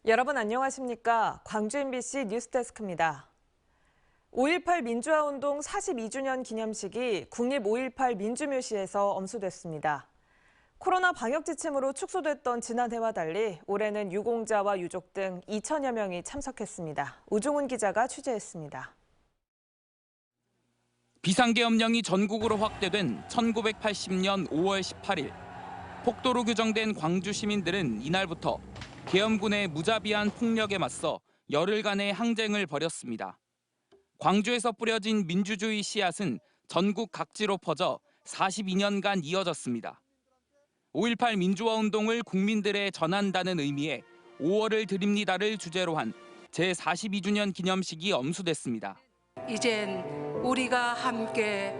여러분 안녕하십니까? 광주 MBC 뉴스데스크입니다. 5.18 민주화운동 42주년 기념식이 국립 5.18 민주묘시에서 엄수됐습니다. 코로나 방역 지침으로 축소됐던 지난해와 달리 올해는 유공자와 유족 등 2천여 명이 참석했습니다. 우종훈 기자가 취재했습니다. 비상계엄령이 전국으로 확대된 1980년 5월 18일. 폭도로 규정된 광주 시민들은 이날부터 계엄군의 무자비한 폭력에 맞서 열흘간의 항쟁을 벌였습니다. 광주에서 뿌려진 민주주의 씨앗은 전국 각지로 퍼져 42년간 이어졌습니다. 5.18 민주화운동을 국민들에 전한다는 의미의 5월을 드립니다를 주제로 한 제42주년 기념식이 엄수됐습니다. 이젠 우리가 함께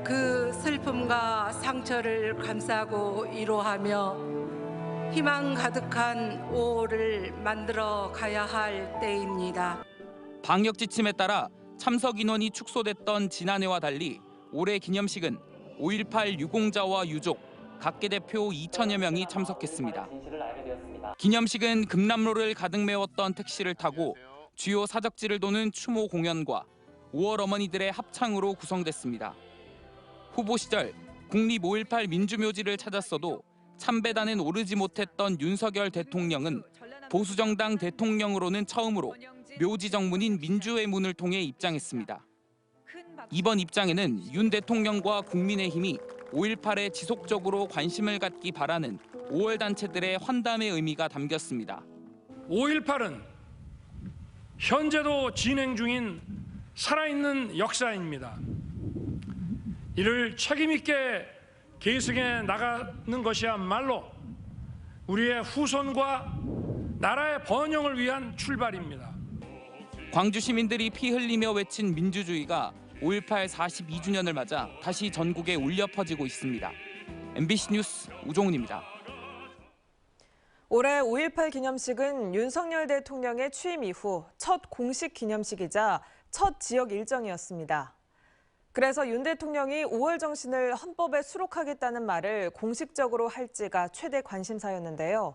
그 슬픔과 상처를 감싸고 위로하며 희망 가득한 5월을 만들어 가야 할 때입니다. 방역 지침에 따라 참석 인원이 축소됐던 지난해와 달리 올해 기념식은 5.18 유공자와 유족, 각계 대표 2천여 명이 참석했습니다. 기념식은 금남로를 가득 메웠던 택시를 타고 주요 사적지를 도는 추모 공연과 5월 어머니들의 합창으로 구성됐습니다. 후보 시절 국립 5.18 민주묘지를 찾았어도 참배단은 오르지 못했던 윤석열 대통령은 보수정당 대통령으로는 처음으로 묘지 정문인 민주의 문을 통해 입장했습니다. 이번 입장에는 윤 대통령과 국민의힘이 5.18에 지속적으로 관심을 갖기 바라는 5월 단체들의 환담의 의미가 담겼습니다. 5.18은 현재도 진행 중인 살아있는 역사입니다. 이를 책임 있게 계승해 나가는 것이야말로 우리의 후손과 나라의 번영을 위한 출발입니다. 광주 시민들이 피 흘리며 외친 민주주의가 5.18 42주년을 맞아 다시 전국에 울려 퍼지고 있습니다. MBC 뉴스 우종훈입니다. 올해 5.18 기념식은 윤석열 대통령의 취임 이후 첫 공식 기념식이자 첫 지역 일정이었습니다. 그래서 윤 대통령이 5월 정신을 헌법에 수록하겠다는 말을 공식적으로 할지가 최대 관심사였는데요.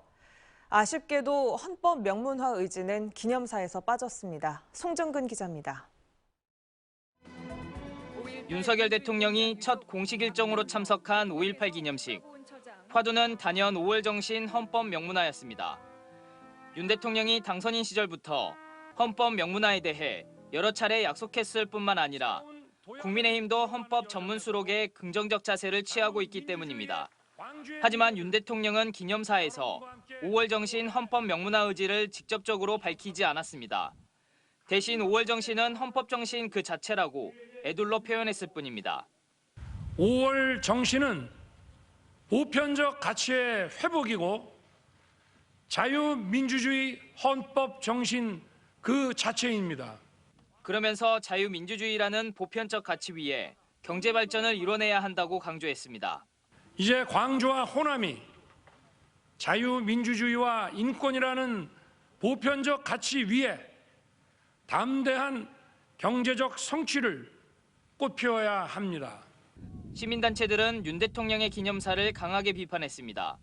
아쉽게도 헌법 명문화 의지는 기념사에서 빠졌습니다. 송정근 기자입니다. 윤석열 대통령이 첫 공식 일정으로 참석한 5.18 기념식. 화두는 단연 5월 정신 헌법 명문화였습니다. 윤 대통령이 당선인 시절부터 헌법 명문화에 대해 여러 차례 약속했을 뿐만 아니라 국민의힘도 헌법 전문 수록에 긍정적 자세를 취하고 있기 때문입니다. 하지만 윤 대통령은 기념사에서 5월 정신 헌법 명문화 의지를 직접적으로 밝히지 않았습니다. 대신 5월 정신은 헌법 정신 그 자체라고 애둘러 표현했을 뿐입니다. 5월 정신은 보편적 가치의 회복이고 자유민주주의 헌법 정신 그 자체입니다. 그러면서 자유민주주의라는 보편적 가치 위에 경제 발전을 이뤄내야 한다고 강조했습니다. 이제 광주와 호남이 자유민주주의와 인권이라는 보편적 가치 위에 담대한 경제적 성취를 꽃피워야 합니다. 시민단체들은 윤 대통령의 기념사를 강하게 비판했습니다.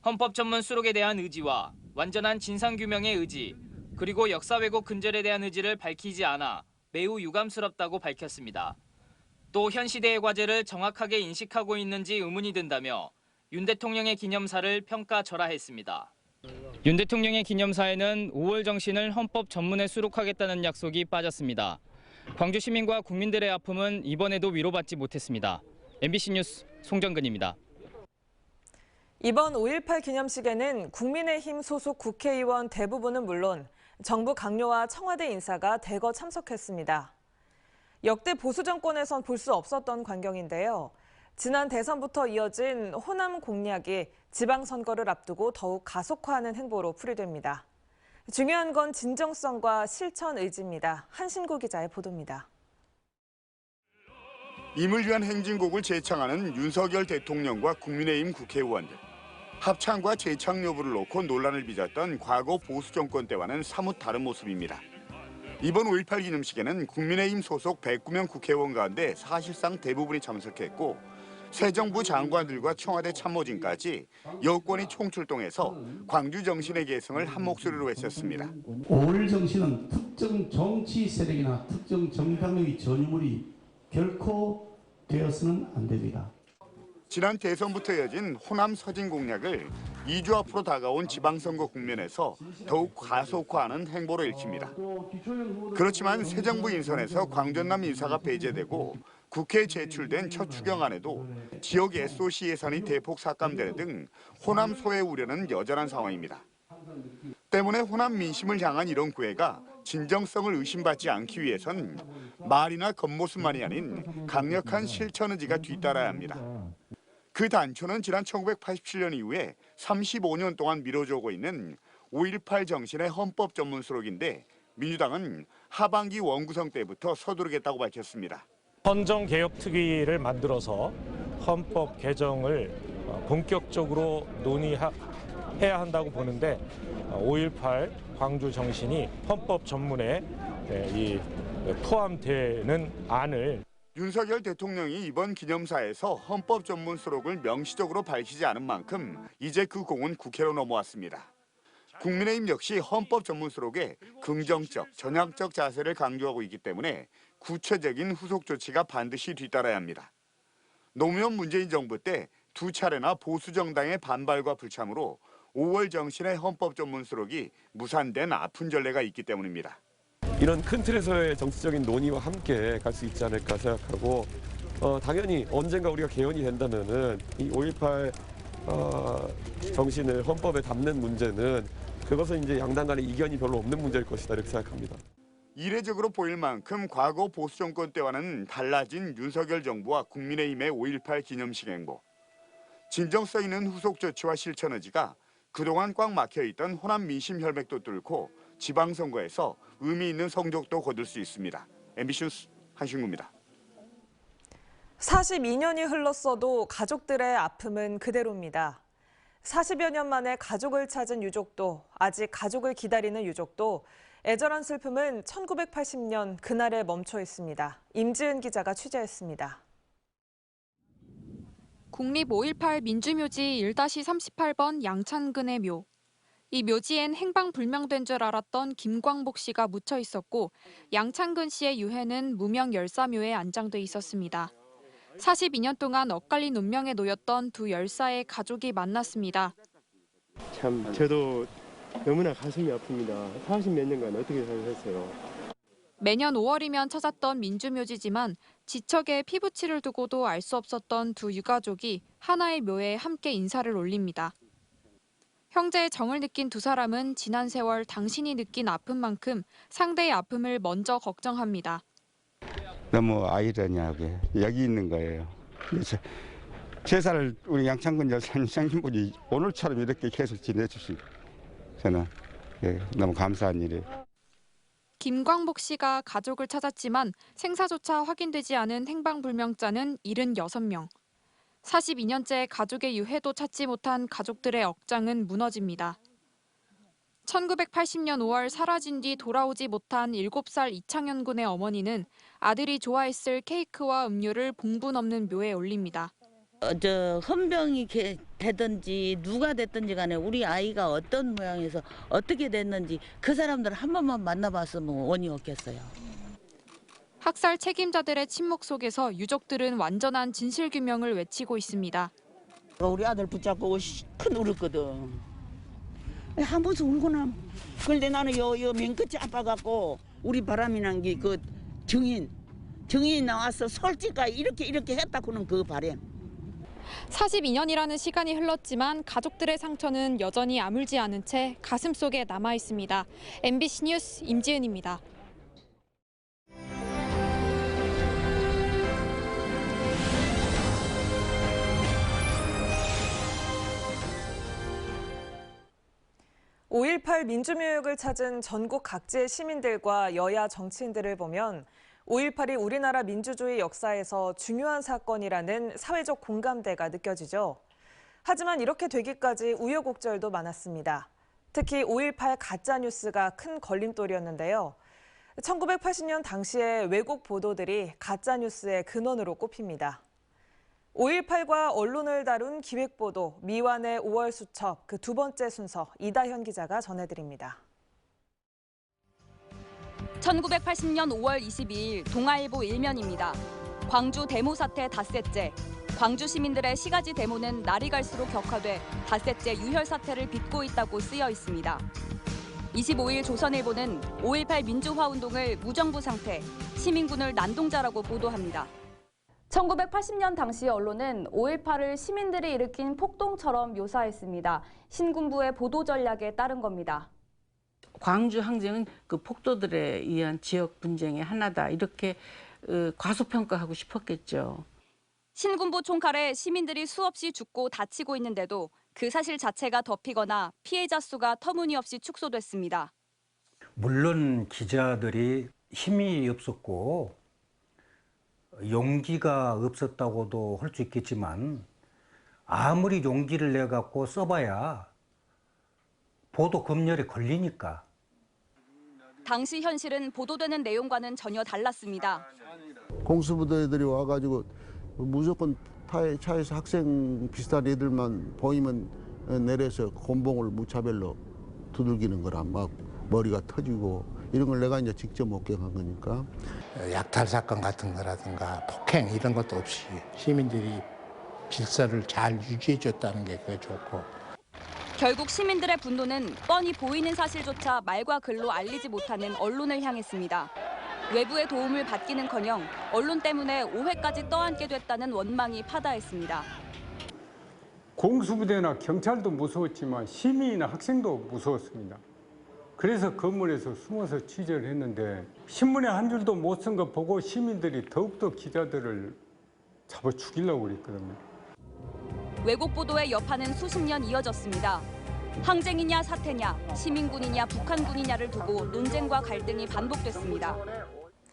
헌법 전문 수록에 대한 의지와 완전한 진상규명의 의지, 그리고 역사 왜곡 근절에 대한 의지를 밝히지 않아 매우 유감스럽다고 밝혔습니다. 또 현 시대의 과제를 정확하게 인식하고 있는지 의문이 든다며 윤 대통령의 기념사를 평가절하했습니다. 윤 대통령의 기념사에는 5월 정신을 헌법 전문에 수록하겠다는 약속이 빠졌습니다. 광주 시민과 국민들의 아픔은 이번에도 위로받지 못했습니다. MBC 뉴스 송정근입니다. 이번 5.18 기념식에는 국민의힘 소속 국회의원 대부분은 물론 정부 강요와 청와대 인사가 대거 참석했습니다. 역대 보수 정권에선 볼 수 없었던 광경인데요. 지난 대선부터 이어진 호남 공약이 지방선거를 앞두고 더욱 가속화하는 행보로 풀이됩니다. 중요한 건 진정성과 실천 의지입니다. 한신구 기자의 보도입니다. 임을 위한 행진곡을 제창하는 윤석열 대통령과 국민의힘 국회의원들. 합창과 재창 여부를 놓고 논란을 빚었던 과거 보수 정권 때와는 사뭇 다른 모습입니다. 이번 5.18 기념식에는 국민의힘 소속 109명 국회의원 가운데 사실상 대부분이 참석했고 새 정부 장관들과 청와대 참모진까지 여권이 총출동해서 광주 정신의 계승을 한 목소리로 외쳤습니다. 5월 정신은 특정 정치 세력이나 특정 정당의 전유물이 결코 되어서는 안 됩니다. 지난 대선부터 이어진 호남 서진 공략을 2주 앞으로 다가온 지방선거 국면에서 더욱 가속화하는 행보로 읽힙니다. 그렇지만 새 정부 인선에서 광전남 인사가 배제되고 국회에 제출된 첫 추경안에도 지역 SOC 예산이 대폭 삭감되는 등 호남 소외 우려는 여전한 상황입니다. 때문에 호남 민심을 향한 이런 구애가 진정성을 의심받지 않기 위해선 말이나 겉모습만이 아닌 강력한 실천 의지가 뒤따라야 합니다. 그 단초는 지난 1987년 이후에 35년 동안 미뤄져 오고 있는 5.18 정신의 헌법 전문 수록인데 민주당은 하반기 원구성 때부터 서두르겠다고 밝혔습니다. 헌정개혁특위를 만들어서 헌법 개정을 본격적으로 논의해야 한다고 보는데 5.18 광주 정신이 헌법 전문에 포함되는 안을 윤석열 대통령이 이번 기념사에서 헌법 전문 수록을 명시적으로 밝히지 않은 만큼 이제 그 공은 국회로 넘어왔습니다. 국민의힘 역시 헌법 전문 수록에 긍정적, 전향적 자세를 강조하고 있기 때문에 구체적인 후속 조치가 반드시 뒤따라야 합니다. 노무현 문재인 정부 때 두 차례나 보수 정당의 반발과 불참으로 5월 정신의 헌법 전문 수록이 무산된 아픈 전례가 있기 때문입니다. 이런 큰 틀에서의 정치적인 논의와 함께 갈 수 있지 않을까 생각하고 당연히 언젠가 우리가 개헌이 된다면은 이 5.18 정신을 헌법에 담는 문제는 그것은 이제 양당 간의 이견이 별로 없는 문제일 것이다 이렇게 생각합니다. 이례적으로 보일 만큼 과거 보수 정권 때와는 달라진 윤석열 정부와 국민의힘의 5.18 기념식 행보. 진정성 있는 후속 조치와 실천 의지가 그동안 꽉 막혀있던 호남 민심 혈맥도 뚫고 지방선거에서 의미 있는 성적도 거둘 수 있습니다. MBC 뉴스 한신구입니다. 42년이 흘렀어도 가족들의 아픔은 그대로입니다. 40여 년 만에 가족을 찾은 유족도, 아직 가족을 기다리는 유족도 애절한 슬픔은 1980년 그날에 멈춰 있습니다. 임지은 기자가 취재했습니다. 국립 5.18 민주묘지 1-38번 양찬근의 묘. 이 묘지엔 행방불명된 줄 알았던 김광복 씨가 묻혀 있었고 양찬근 씨의 유해는 무명 열사묘에 안장돼 있었습니다. 42년 동안 엇갈린 운명에 놓였던 두 열사의 가족이 만났습니다. 참 저도 너무나 가슴이 아픕니다. 40몇 년간 어떻게 사셨어요? 매년 5월이면 찾았던 민주묘지지만 지척에 피부치를 두고도 알 수 없었던 두 유가족이 하나의 묘에 함께 인사를 올립니다. 형제의 정을 느낀 두 사람은 지난 세월 당신이 느낀 아픔만큼 상대의 아픔을 먼저 걱정합니다. 너무 아이러니하게 여기 있는 거예요. 그래서 제사를 우리 양창근 여사님 생신분이 오늘처럼 이렇게 계속 지내주시고 저는 너무 감사한 일이에요. 김광복 씨가 가족을 찾았지만 생사조차 확인되지 않은 행방불명자는 76명. 42년째 가족의 유해도 찾지 못한 가족들의 억장은 무너집니다. 1980년 5월 사라진 뒤 돌아오지 못한 7살 이창현 군의 어머니는 아들이 좋아했을 케이크와 음료를 봉분 없는 묘에 올립니다. 헌병이 되든지 누가 됐든지 간에 우리 아이가 어떤 모양에서 어떻게 됐는지 그 사람들 한 번만 만나봤으면 원이 없겠어요. 학살 책임자들의 침묵 속에서 유족들은 완전한 진실규명을 외치고 있습니다. 우리 아들 붙잡고 큰 울었거든. 한 번씩 울고나. 그런데 나는 요 맨끝이 아파갖고 우리 바람이 난 게 그 증인이 나와서 솔직하게 이렇게 했다고는 그 바람. 42년이라는 시간이 흘렀지만 가족들의 상처는 여전히 아물지 않은 채 가슴속에 남아 있습니다. MBC 뉴스 임지은입니다. (5.18) 민주묘역을 찾은 전국 각지의 시민들과 여야 정치인들을 보면 5.18이 우리나라 민주주의 역사에서 중요한 사건이라는 사회적 공감대가 느껴지죠. 하지만 이렇게 되기까지 우여곡절도 많았습니다. 특히 5.18 가짜뉴스가 큰 걸림돌이었는데요. 1980년 당시의 왜곡 보도들이 가짜뉴스의 근원으로 꼽힙니다. 5.18과 언론을 다룬 기획보도 미완의 5월 수첩 그 두 번째 순서 이다현 기자가 전해드립니다. 1980년 5월 22일 동아일보 1면입니다. 광주 데모 사태 닷새째. 광주 시민들의 시가지 데모는 날이 갈수록 격화돼 닷새째 유혈 사태를 빚고 있다고 쓰여 있습니다. 25일 조선일보는 5.18 민주화운동을 무정부 상태, 시민군을 난동자라고 보도합니다. 1980년 당시 언론은 5.18을 시민들이 일으킨 폭동처럼 묘사했습니다. 신군부의 보도 전략에 따른 겁니다. 광주 항쟁은 그 폭도들에 의한 지역 분쟁의 하나다, 이렇게 과소평가하고 싶었겠죠. 신군부 총칼에 시민들이 수없이 죽고 다치고 있는데도 그 사실 자체가 덮이거나 피해자 수가 터무니없이 축소됐습니다. 물론 기자들이 힘이 없었고 용기가 없었다고도 할 수 있겠지만 아무리 용기를 내갖고 써봐야 보도 검열에 걸리니까. 당시 현실은 보도되는 내용과는 전혀 달랐습니다. 공수부대들이 와가지고 무조건 차에서 학생 비슷한 애들만 보이면 내려서 곤봉을 무차별로 두들기는 거라 막 머리가 터지고 이런 걸 내가 이제 직접 목격한 거니까. 약탈 사건 같은 거라든가 폭행 이런 것도 없이 시민들이 질서를 잘 유지해 줬다는 게 그게 좋고. 결국 시민들의 분노는 뻔히 보이는 사실조차 말과 글로 알리지 못하는 언론을 향했습니다. 외부의 도움을 받기는커녕 언론 때문에 오해까지 떠안게 됐다는 원망이 파다했습니다. 공수부대나 경찰도 무서웠지만 시민이나 학생도 무서웠습니다. 그래서 건물에서 숨어서 취재를 했는데 신문에 한 줄도 못 쓴 거 보고 시민들이 더욱더 기자들을 잡아 죽이려고 그랬거든요. 왜곡 보도의 여파는 수십 년 이어졌습니다. 항쟁이냐 사태냐, 시민군이냐 북한군이냐를 두고 논쟁과 갈등이 반복됐습니다.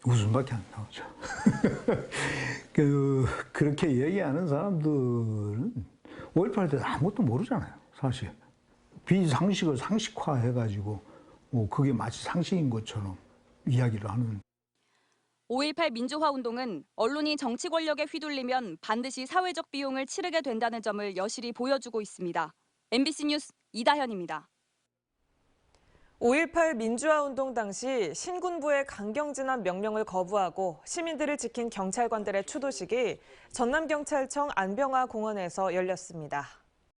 웃음밖에 안 나오죠. 그렇게 얘기하는 사람들은 5.18 때 아무것도 모르잖아요, 사실. 비상식을 상식화해가지고 그게 마치 상식인 것처럼 이야기를 하는. 5.18 민주화운동은 언론이 정치 권력에 휘둘리면 반드시 사회적 비용을 치르게 된다는 점을 여실히 보여주고 있습니다. MBC 뉴스 이다현입니다. 5.18 민주화운동 당시 신군부의 강경진압 명령을 거부하고 시민들을 지킨 경찰관들의 추도식이 전남경찰청 안병화 공원에서 열렸습니다.